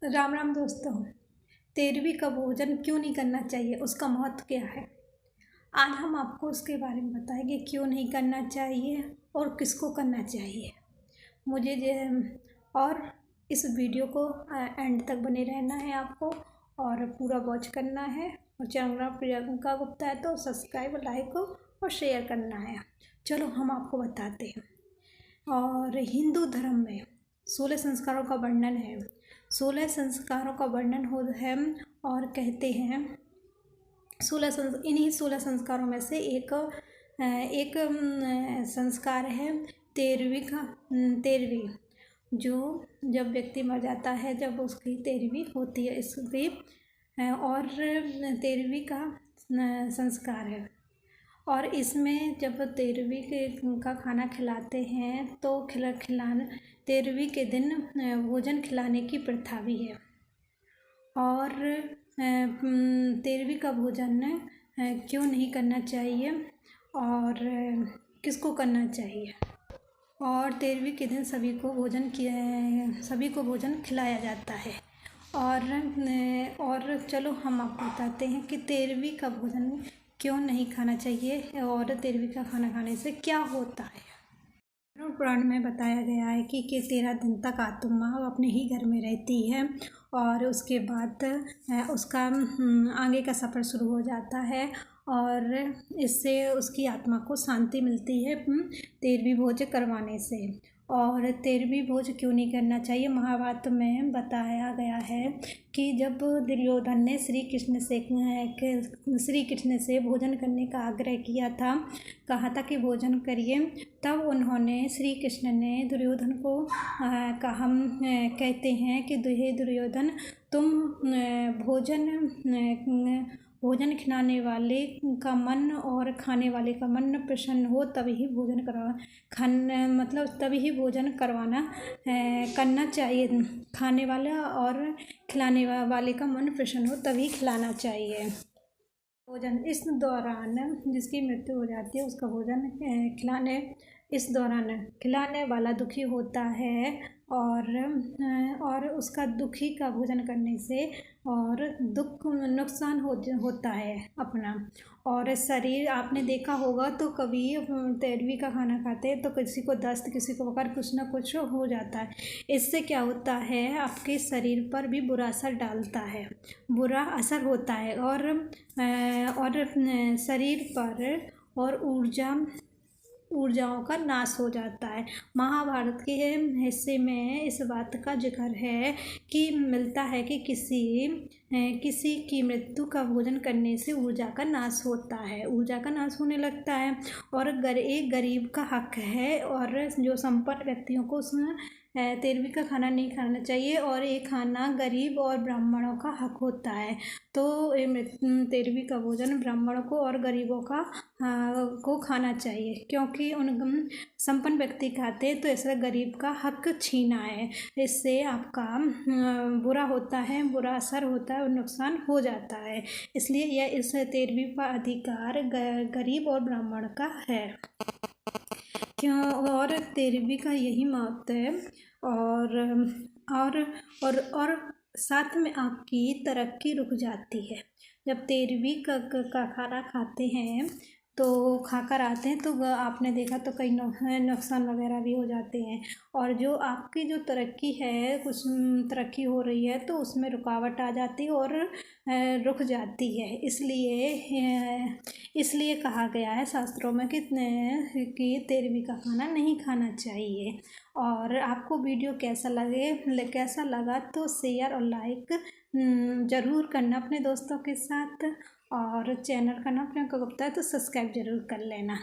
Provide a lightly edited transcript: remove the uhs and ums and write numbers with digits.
राम राम दोस्तों। 13वीं का भोजन क्यों नहीं करना चाहिए, उसका महत्व क्या है, आज हम आपको उसके बारे में बताएंगे। क्यों नहीं करना चाहिए और किसको करना चाहिए। मुझे और इस वीडियो को एंड तक बने रहना है आपको और पूरा वॉच करना है। और चैनल प्रियंका गुप्ता है तो सब्सक्राइब, लाइक और शेयर करना है। चलो हम आपको बताते हैं। और हिंदू धर्म में 16 संस्कारों का वर्णन है। 16 संस्कारों का वर्णन हो है और कहते हैं इन्हीं 16 संस्कारों में से एक संस्कार है 13वीं, जो जब व्यक्ति मर जाता है, जब उसकी 13वीं होती है इसकी, और 13वीं का संस्कार है। और इसमें जब 13वीं का खाना खिलाते हैं तो 13वीं के दिन भोजन खिलाने की प्रथा भी है। और 13वीं का भोजन क्यों नहीं करना चाहिए और किसको करना चाहिए। और 13वीं के दिन सभी को भोजन खिलाया जाता है। और चलो हम आपको बताते हैं कि 13वीं का भोजन क्यों नहीं खाना चाहिए और 13वीं का खाना खाने से क्या होता है। पुराण में बताया गया है कि 13 दिन तक आत्मा अपने ही घर में रहती है और उसके बाद उसका आगे का सफ़र शुरू हो जाता है और इससे उसकी आत्मा को शांति मिलती है 13वीं भोज करवाने से। और 13वीं भोज क्यों नहीं करना चाहिए, महाभारत में बताया गया है कि जब दुर्योधन ने श्री कृष्ण से भोजन करने का आग्रह किया था, कहा था कि भोजन करिए, तब उन्होंने श्री कृष्ण ने दुर्योधन को कहते हैं कि हे दुर्योधन, तुम भोजन खिलाने वाले का मन और खाने वाले का मन प्रसन्न हो तभी ही भोजन तभी ही भोजन करना चाहिए। खाने वाला और खिलाने वाले का मन प्रसन्न हो तभी खिलाना चाहिए। भोजन इस दौरान जिसकी मृत्यु हो जाती है उसका भोजन खिलाने वाला दुखी होता है और उसका दुखी का भोजन करने से और नुकसान होता है अपना। और शरीर, आपने देखा होगा तो कभी 13वीं का खाना खाते हैं तो किसी को दस्त, किसी को बुखार, कुछ ना कुछ हो जाता है। इससे क्या होता है, आपके शरीर पर भी बुरा असर होता है और शरीर पर और ऊर्जाओं का नाश हो जाता है। महाभारत के हिस्से में इस बात का जिक्र है कि मिलता है कि किसी की मृत्यु का भोजन करने से ऊर्जा का नाश होने लगता है। और एक गरीब का हक है और जो संपन्न व्यक्तियों को 13वीं का खाना नहीं खाना चाहिए और ये खाना गरीब और ब्राह्मणों का हक होता है। तो 13वीं का भोजन ब्राह्मणों को और गरीबों को खाना चाहिए, क्योंकि उन संपन्न व्यक्ति खाते हैं तो ऐसा गरीब का हक छीना है। इससे आपका बुरा असर होता है और नुकसान हो जाता है। इसलिए इस 13वीं का अधिकार गरीब और ब्राह्मण का है। क्यों, और 13वीं का यही महत्व है। और साथ में आपकी तरक्की रुक जाती है। जब 13वीं का खाना खाते हैं तो खाकर आते हैं तो आपने देखा तो कई नुकसान वगैरह भी हो जाते हैं। और जो आपकी जो तरक्की है, कुछ तरक्की हो रही है तो उसमें रुकावट आ जाती है और रुक जाती है। इसलिए कहा गया है शास्त्रों में कि 13वीं का खाना नहीं खाना चाहिए। और आपको वीडियो कैसा लगा तो शेयर और लाइक ज़रूर करना अपने दोस्तों के साथ। और चैनल का नाम प्रियंका गुप्ता है तो सब्सक्राइब ज़रूर कर लेना।